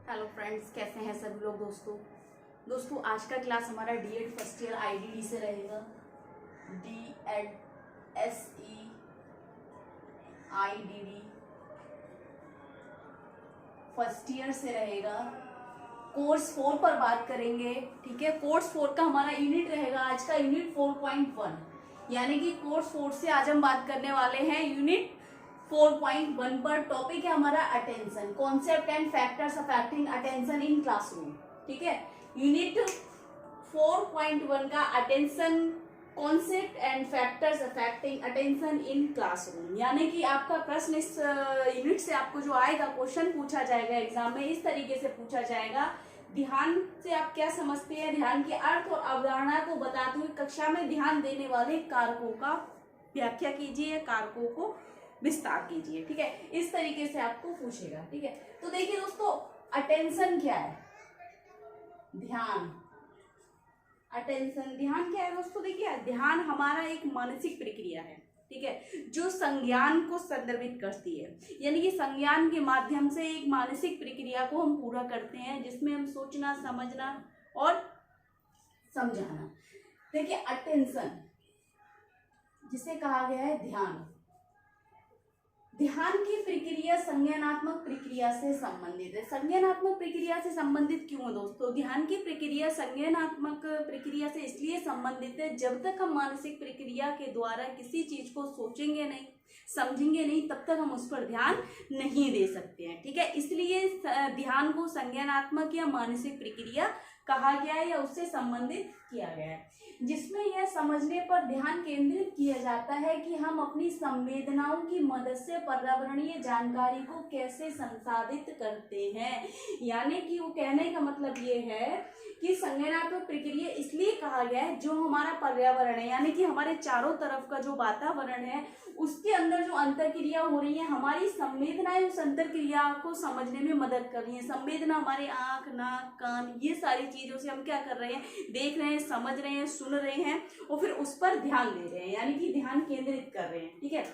Hello friends, कैसे हैं सभी लोग। दोस्तों आज का क्लास हमारा डीएड फर्स्ट ईयर आईडीडी से रहेगा। डीएड आईडीडी फर्स्ट ईयर से रहेगा। कोर्स 4 पर बात करेंगे। ठीक है, कोर्स 4 का हमारा यूनिट रहेगा आज का यूनिट 4.1, यानी कि कोर्स 4 से आज हम बात करने वाले हैं यूनिट 4.1 पर। टॉपिक है हमारा attention, concept and factors affecting attention in classroom. ठीक है, यूनिट 4.1 का attention, concept and factors affecting attention in classroom, यानी कि आपका प्रश्न इस यूनिट से आपको जो आएगा, क्वेश्चन पूछा जाएगा एग्जाम में, इस तरीके से पूछा जाएगा। ध्यान से आप क्या समझते हैं, ध्यान के अर्थ और अवधारणा को बताते हुए कक्षा में ध्यान देने वाले कारकों का व्याख्या कीजिए, कारकों को विस्तार कीजिए। ठीक है, इस तरीके से आपको पूछेगा। ठीक है, तो देखिए दोस्तों, अटेंशन क्या है, ध्यान। अटेंशन, ध्यान क्या है दोस्तों? देखिए, ध्यान हमारा एक मानसिक प्रक्रिया है। ठीक है, जो संज्ञान को संदर्भित करती है, यानी कि संज्ञान के माध्यम से एक मानसिक प्रक्रिया को हम पूरा करते हैं, जिसमें हम सोचना, समझना और समझाना। देखिए, अटेंशन जिसे कहा गया है ध्यान, ध्यान की प्रक्रिया संज्ञानात्मक प्रक्रिया से संबंधित है। संज्ञानात्मक प्रक्रिया से संबंधित क्यों है दोस्तों? ध्यान की प्रक्रिया संज्ञानात्मक प्रक्रिया से इसलिए संबंधित है, जब तक हम मानसिक प्रक्रिया के द्वारा किसी चीज को सोचेंगे नहीं, समझेंगे नहीं, तब तक हम उस पर ध्यान नहीं दे सकते हैं। ठीक है, इसलिए ध्यान को संज्ञानात्मक या मानसिक प्रक्रिया कहा गया है या उससे संबंधित किया गया है, जिसमें यह समझने पर ध्यान केंद्रित किया जाता है कि हम अपनी संवेदनाओं की मदद से पर्यावरणीय जानकारी को कैसे संसाधित करते हैं। यानी कि वो कहने का मतलब ये है कि संज्ञानात्मक प्रक्रिया इसलिए कहा गया है, जो हमारा पर्यावरण है, यानी कि हमारे चारों तरफ का जो वातावरण है, उसके अंदर जो अंतरक्रिया हो रही है, हमारी संवेदनाएं उस अंतरक्रिया को समझने में मदद कर रही है। संवेदना हमारे आंख, नाक, कान, ये सारी चीजों से हम क्या कर रहे हैं, देख रहे हैं, समझ रहे हैं, सुन रहे हैं और फिर उस पर ध्यान दे रहे हैं, यानी कि ध्यान केंद्रित कर रहे हैं। ठीक है,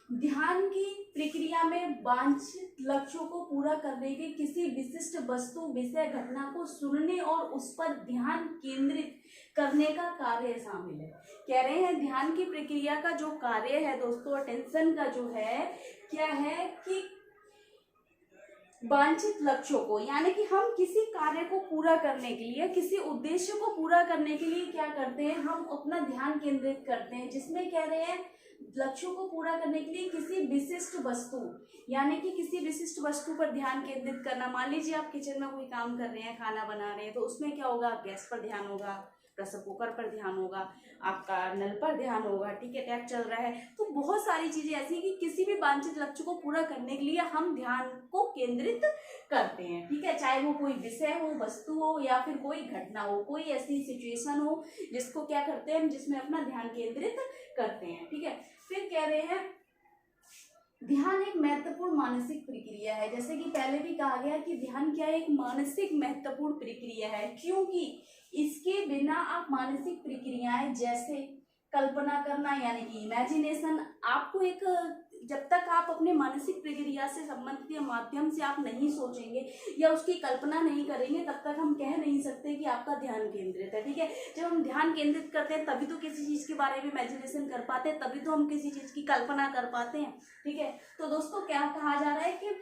ध्यान की प्रक्रिया में वांछित लक्ष्यों को पूरा करने के किसी विशिष्ट वस्तु, विषय, घटना को सुनने और उस पर ध्यान केंद्रित करने का कार्य शामिल है। कह रहे हैं ध्यान की प्रक्रिया का जो कार्य है दोस्तों, अटेंशन का जो है, क्या है कि वांछित लक्ष्यों को, यानी कि हम किसी कार्य को पूरा करने के लिए, किसी उद्देश्य को पूरा करने के लिए क्या करते हैं, हम अपना ध्यान केंद्रित करते हैं, जिसमें कह रहे हैं लक्ष्यों को पूरा करने के लिए किसी विशिष्ट वस्तु, यानी कि किसी विशिष्ट वस्तु पर ध्यान केंद्रित करना। मान लीजिए आप किचन में कोई काम कर रहे हैं, खाना बना रहे हैं, तो उसमें क्या होगा, गैस पर ध्यान होगा, प्रेशर कुकर पर ध्यान होगा, आपका नल पर ध्यान होगा। ठीक है, टैप चल रहा है, तो बहुत सारी चीजें ऐसी कि किसी भी वांछित लक्ष्य को पूरा करने के लिए हम ध्यान को केंद्रित करते हैं। ठीक है, चाहे वो कोई विषय हो, वस्तु हो या फिर कोई घटना हो, कोई ऐसी सिचुएशन हो जिसको क्या करते हैं, जिसमें अपना ध्यान केंद्रित करते हैं। ठीक है, फिर कह रहे हैं ध्यान एक महत्वपूर्ण मानसिक प्रक्रिया है। जैसे कि पहले भी कहा गया कि ध्यान क्या है, एक मानसिक महत्वपूर्ण प्रक्रिया है, क्योंकि इसके बिना आप मानसिक प्रक्रियाएं जैसे कल्पना करना, यानी कि इमेजिनेशन, आपको एक, जब तक आप अपने मानसिक प्रक्रिया से संबंधित के माध्यम से आप नहीं सोचेंगे या उसकी कल्पना नहीं करेंगे, तब तक हम कह नहीं सकते कि आपका ध्यान केंद्रित है। ठीक है, जब हम ध्यान केंद्रित करते हैं तभी तो किसी चीज के बारे में इमेजिनेशन कर पाते हैं, तभी तो हम किसी चीज की कल्पना कर पाते हैं। ठीक है, तो दोस्तों क्या कहा जा रहा है कि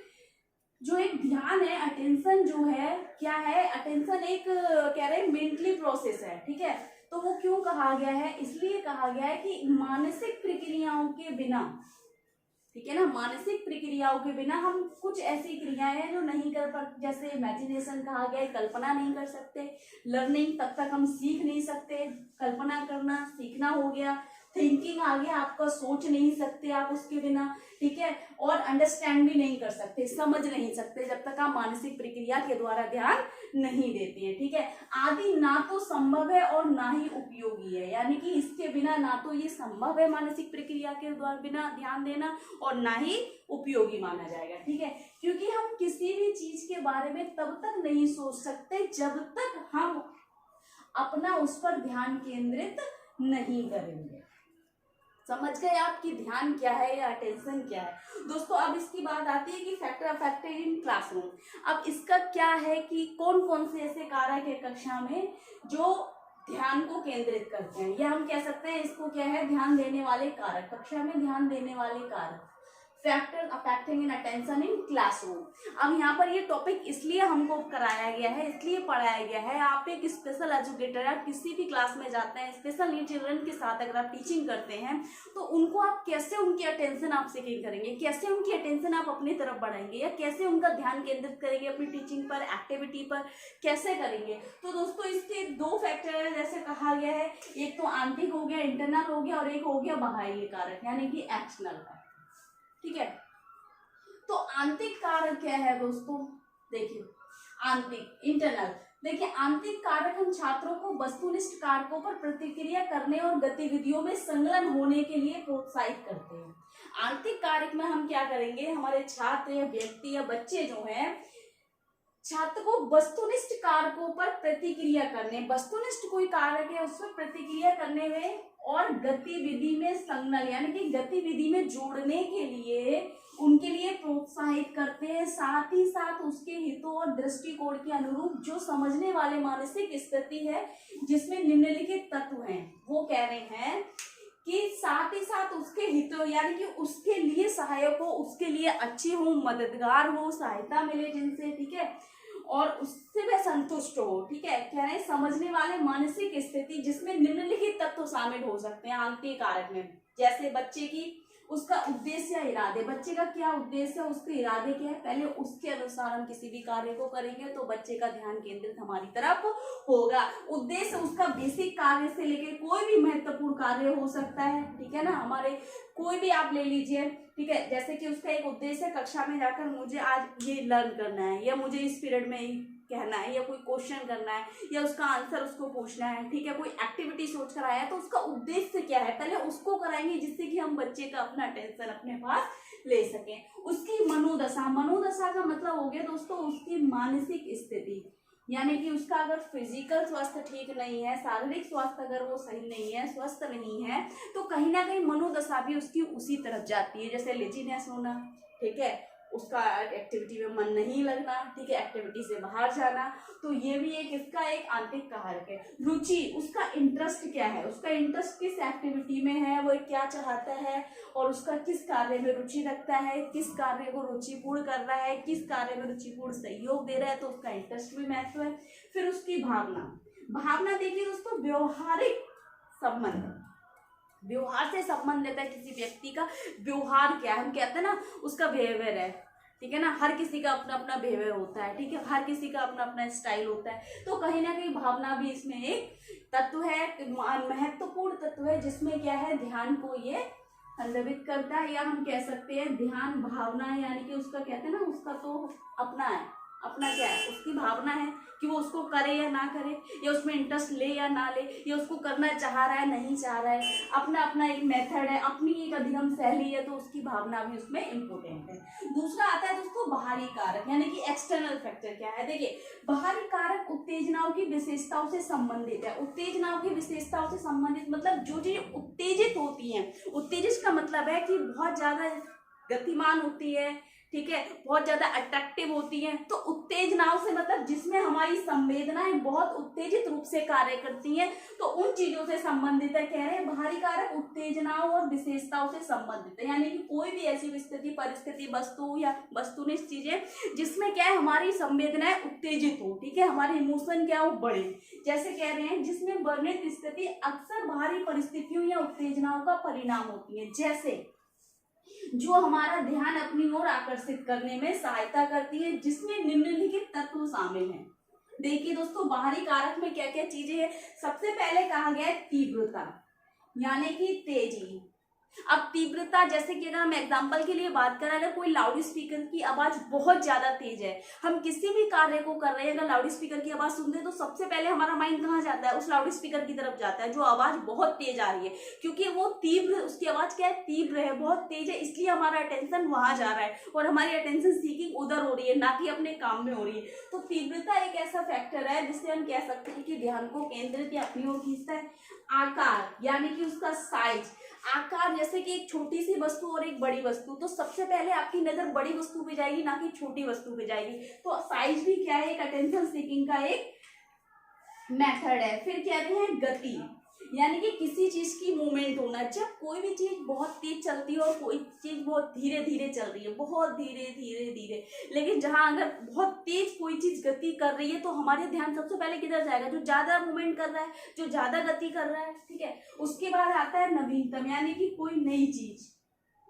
जो एक ध्यान है, अटेंशन जो है, क्या है, अटेंशन एक कह रहे हैं मेंटली प्रोसेस है। ठीक है, तो वो क्यों कहा गया है, इसलिए कहा गया है कि मानसिक प्रक्रियाओं के बिना, ठीक है ना, मानसिक प्रक्रियाओं के बिना हम कुछ ऐसी क्रियाएं हैं जो नहीं कर पाते, जैसे इमेजिनेशन कहा गया है, कल्पना नहीं कर सकते, लर्निंग, तब तक हम सीख नहीं सकते, कल्पना करना सीखना हो गया, थिंकिंग आ गया, आपका सोच नहीं सकते आप उसके बिना। ठीक है, और अंडरस्टैंड भी नहीं कर सकते, समझ नहीं सकते, जब तक आप मानसिक प्रक्रिया के द्वारा ध्यान नहीं देते हैं। ठीक है, आदि ना तो संभव है और ना ही उपयोगी है, यानी कि इसके बिना ना तो ये संभव है मानसिक प्रक्रिया के द्वारा बिना ध्यान देना, और ना ही उपयोगी माना जाएगा। ठीक है, क्योंकि हम किसी भी चीज के बारे में तब तक नहीं सोच सकते जब तक हम अपना उस पर ध्यान केंद्रित नहीं करेंगे। समझ गए आपकी ध्यान क्या है या अटेंशन क्या है दोस्तों। अब इसकी बात आती है कि फैक्टर अफेक्टेड इन क्लासरूम। अब इसका क्या है कि कौन कौन से ऐसे कारक है कक्षा में जो ध्यान को केंद्रित करते हैं, या हम कह सकते हैं इसको क्या है, ध्यान देने वाले कारक, कक्षा में ध्यान देने वाले कारक, factor affecting in attention in classroom. अब यहाँ पर ये टॉपिक इसलिए हमको कराया गया है, इसलिए पढ़ाया गया है, आप एक स्पेशल एजुकेटर, आप किसी भी क्लास में जाते हैं स्पेशल नीड चिल्ड्रन के साथ अगर आप टीचिंग करते हैं तो उनको आप कैसे उनकी अटेंशन आप सीकिंग करेंगे, कैसे उनकी अटेंशन आप अपनी तरफ बढ़ाएंगे, या कैसे उनका ध्यान केंद्रित करेंगे अपनी टीचिंग पर, एक्टिविटी पर कैसे करेंगे। तो दोस्तों इसके दो फैक्टर है, जैसे कहा गया है, एक तो आंतरिक हो गया, इंटरनल हो गया, और एक हो गया बाह्य कारक यानी कि एक्सटर्नल कारक। ठीक है, तो आंतरिक कारक क्या है दोस्तों, देखिए आंतरिक, इंटरनल, देखिए आंतरिक कारक हम छात्रों को वस्तुनिष्ठ कारकों पर प्रतिक्रिया करने और गतिविधियों में संलग्न होने के लिए प्रोत्साहित करते हैं। आंतरिक कारक में हम क्या करेंगे, हमारे छात्र या व्यक्ति या बच्चे जो हैं, छात्र को वस्तुनिष्ठ कारकों पर प्रतिक्रिया करने, वस्तुनिष्ठ कोई कारक है उस पर प्रतिक्रिया करने में और गतिविधि में संलग्न यानी कि गतिविधि में जोड़ने के लिए उनके लिए प्रोत्साहित करते हैं, साथ ही साथ उसके हितों और दृष्टिकोण के अनुरूप जो समझने वाले मानसिक स्थिति है जिसमें निम्नलिखित तत्व हैं, वो कह रहे हैं कि साथ ही साथ उसके हितों यानी कि उसके लिए सहायक हो, उसके लिए अच्छी हो, मददगार हो, सहायता मिले जिनसे, ठीक है, और उससे वह संतुष्ट हो। ठीक है, कह रहे हैं समझने वाले मानसिक स्थिति जिसमें निम्नलिखित तत्व शामिल हो सकते हैं आंतरिक कारक में, जैसे बच्चे की उसका उद्देश्य या इरादे, बच्चे का क्या उद्देश्य है, उसके इरादे क्या है, पहले उसके अनुसार हम किसी भी कार्य को करेंगे तो बच्चे का ध्यान केंद्रित हमारी तरफ होगा। उद्देश्य उसका बेसिक कार्य से लेकर कोई भी महत्वपूर्ण कार्य हो सकता है, ठीक है ना, हमारे कोई भी आप ले लीजिए, ठीक है, जैसे कि उसका एक उद्देश्य है कक्षा में जाकर मुझे आज ये लर्न करना है, या मुझे इस पीरियड में कहना है, या कोई क्वेश्चन करना है, या उसका आंसर उसको पूछना है, ठीक है, कोई एक्टिविटी सोच कर आया है, तो उसका उद्देश्य क्या है, पहले उसको कराएंगे जिससे कि हम बच्चे का अपना अटेंशन अपने पास ले सकें। उसकी मनोदशा, मनोदशा का मतलब हो गया दोस्तों उसकी मानसिक स्थिति, यानी कि उसका अगर फिजिकल स्वास्थ्य ठीक नहीं है, शारीरिक स्वास्थ्य अगर वो सही नहीं है, स्वस्थ नहीं है, तो कहीं ना कहीं मनोदशा भी उसकी उसी तरफ जाती है, जैसे लेजीनेस होना, ठीक है, उसका एक्टिविटी में मन नहीं लगना, ठीक है, एक्टिविटी से बाहर जाना, तो ये भी एक इसका एक आंतरिक कारक है। रुचि, उसका इंटरेस्ट क्या है, उसका इंटरेस्ट किस एक्टिविटी में है, वो क्या चाहता है और उसका किस कार्य में रुचि रखता है, किस कार्य को रुचिपूर्ण कर रहा है, किस कार्य में रुचिपूर्ण सहयोग दे रहा है, तो उसका इंटरेस्ट भी महत्व है। फिर उसकी भावना, भावना देखिए दोस्तों व्यवहारिक संबंध, व्यवहार से संबंधित है किसी व्यक्ति का व्यवहार क्या है, हम कहते हैं ना उसका बिहेवियर है, ठीक है ना, हर किसी का अपना अपना बिहेवियर होता है, ठीक है, हर किसी का अपना अपना स्टाइल होता है, तो कहीं ना कहीं भावना भी इसमें एक तत्व है, महत्वपूर्ण तत्व है, जिसमें क्या है ध्यान को ये संदर्भित करता है, या हम कह सकते हैं ध्यान भावना है, यानी कि उसका कहते हैं ना उसका तो अपना है, अपना क्या है, उसकी भावना है कि वो उसको करे या ना करे, या उसमें इंटरेस्ट ले या ना ले, या उसको करना चाह रहा है नहीं चाह रहा है, अपना अपना एक मेथड है, अपनी एक अधिगम शैली है, तो उसकी भावना भी उसमें इम्पोर्टेंट है। दूसरा आता है दोस्तों बाहरी कारक, यानी कि एक्सटर्नल फैक्टर क्या है, देखिए बाहरी कारक उत्तेजनाओं की विशेषताओं से संबंधित है। उत्तेजनाओं की विशेषताओं से संबंधित मतलब जो चीज उत्तेजित होती है, उत्तेजित का मतलब है कि बहुत ज्यादा गतिमान होती है, ठीक है, बहुत ज्यादा अट्रैक्टिव होती है, तो उत्तेजनाओं से मतलब जिसमें हमारी संवेदनाएं बहुत उत्तेजित रूप से कार्य करती हैं, तो उन चीजों से संबंधित है। कह रहे हैं बाहरी कारक उत्तेजनाओं और विशेषताओं से संबंधित है, यानी कि कोई भी ऐसी स्थिति परिस्थिति वस्तु या वस्तुनिष्ठ चीजें जिसमें क्या है हमारी संवेदनाएं उत्तेजित हो, ठीक है, हमारे इमोशन क्या हो बढ़े, जैसे कह रहे हैं जिसमें वर्णित स्थिति अक्सर बाहरी परिस्थितियों या उत्तेजनाओं का परिणाम होती है, जैसे जो हमारा ध्यान अपनी ओर आकर्षित करने में सहायता करती है, जिसमें निम्नलिखित तत्व शामिल हैं। देखिए दोस्तों बाहरी कारक में क्या क्या चीजें हैं, सबसे पहले कहा गया है तीव्रता, यानी कि तेजी। अब तीव्रता, जैसे कि अगर हम एग्जांपल के लिए बात करें, अगर कोई लाउड स्पीकर की आवाज बहुत ज्यादा तेज है, हम किसी भी कार्य को कर रहे हैं, अगर लाउड स्पीकर की आवाज सुनते हैं तो सबसे पहले हमारा माइंड कहाँ जाता है, उस लाउड स्पीकर की तरफ जाता है जो आवाज बहुत तेज आ रही है, क्योंकि वो तीव्र, उसकी आवाज क्या है तीव्र है, बहुत तेज है, इसलिए हमारा अटेंशन वहां जा रहा है और हमारी अटेंशन सीकिंग उधर हो रही है, ना कि अपने काम में हो रही है। तो तीव्रता एक ऐसा फैक्टर है जिससे हम कह सकते हैं कि ध्यान को केंद्रित या अपनी ओर खींचता है। आकार, यानी कि उसका साइज, आकार जैसे कि एक छोटी सी वस्तु और एक बड़ी वस्तु, तो सबसे पहले आपकी नजर बड़ी वस्तु पे जाएगी, ना कि छोटी वस्तु पे जाएगी। तो साइज भी क्या है, एक अटेंशन सीकिंग का एक मेथड है। फिर कहते हैं गति, यानी कि किसी चीज की मूवमेंट होना। जब कोई भी चीज बहुत तेज चलती है और कोई चीज बहुत धीरे धीरे चल रही है, बहुत धीरे धीरे धीरे, लेकिन जहां अगर बहुत तेज कोई चीज गति कर रही है तो हमारे ध्यान सबसे पहले किधर जाएगा, जो ज्यादा मूवमेंट कर रहा है, जो ज्यादा गति कर रहा है, ठीक है। उसके बाद आता है नवीनतम, यानी कि कोई नई चीज,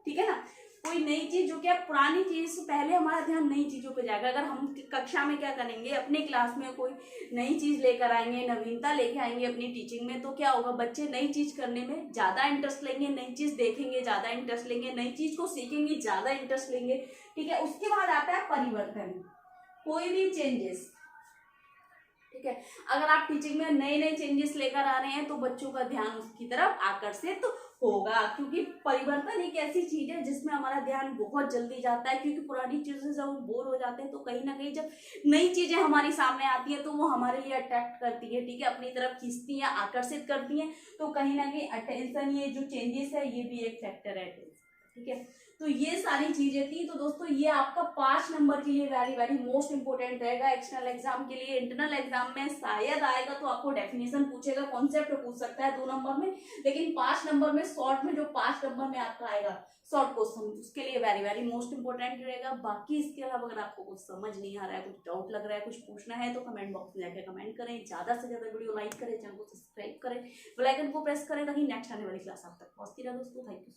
ठीक है ना, कोई नई चीज, जो कि पुरानी चीज से पहले हमारा ध्यान नई चीजों पे जाएगा। अगर हम कक्षा में क्या करेंगे, अपने क्लास में कोई नई चीज लेकर आएंगे, नवीनता लेके आएंगे अपनी टीचिंग में, तो क्या होगा, बच्चे नई चीज करने में ज्यादा इंटरेस्ट लेंगे, नई चीज देखेंगे ज्यादा इंटरेस्ट लेंगे, नई चीज को सीखेंगे ज्यादा इंटरेस्ट लेंगे, ठीक है। उसके बाद आता है परिवर्तन, कोई भी चेंजेस, ठीक है। अगर आप टीचिंग में नए नए चेंजेस लेकर आ रहे हैं तो बच्चों का ध्यान उसकी तरफ आकर्षित होगा, क्योंकि परिवर्तन एक ऐसी चीज है जिसमें हमारा ध्यान बहुत जल्दी जाता है। क्योंकि पुरानी चीजों से जब हम बोर हो जाते हैं तो कहीं ना कहीं जब नई चीजें हमारी सामने आती है तो वो हमारे लिए अट्रैक्ट करती है, ठीक है, अपनी तरफ खींचती हैं, आकर्षित करती हैं। तो कहीं ना कहीं अटेंशन, ये जो चेंजेस है, ये भी एक फैक्टर है, ठीक है। तो ये सारी चीजें थी। तो दोस्तों ये आपका 5 नंबर के लिए वेरी वेरी मोस्ट इंपोर्टेंट रहेगा एक्सटर्नल एग्जाम के लिए। इंटरनल एग्जाम में शायद आएगा तो आपको डेफिनेशन पूछेगा, कॉन्सेप्ट पूछ सकता है 2 नंबर में, लेकिन 5 नंबर में शॉर्ट में, जो 5 नंबर में आपका आएगा शॉर्ट क्वेश्चन, उसके लिए वेरी वेरी मोस्ट इंपोर्टेंट रहेगा। बाकी इसके अलावा अगर आपको कुछ समझ नहीं आ रहा है, कुछ डाउट लग रहा है, कुछ पूछना है, तो कमेंट बॉक्स में जाकर कमेंट करें। ज्यादा से ज्यादा वीडियो लाइक करें, चैनल को सब्सक्राइब करें, बेल आइकन को प्रेस करें, ताकि नेक्स्ट आने वाली क्लास आप तक पहुंचती रहे। दोस्तों थैंक यू।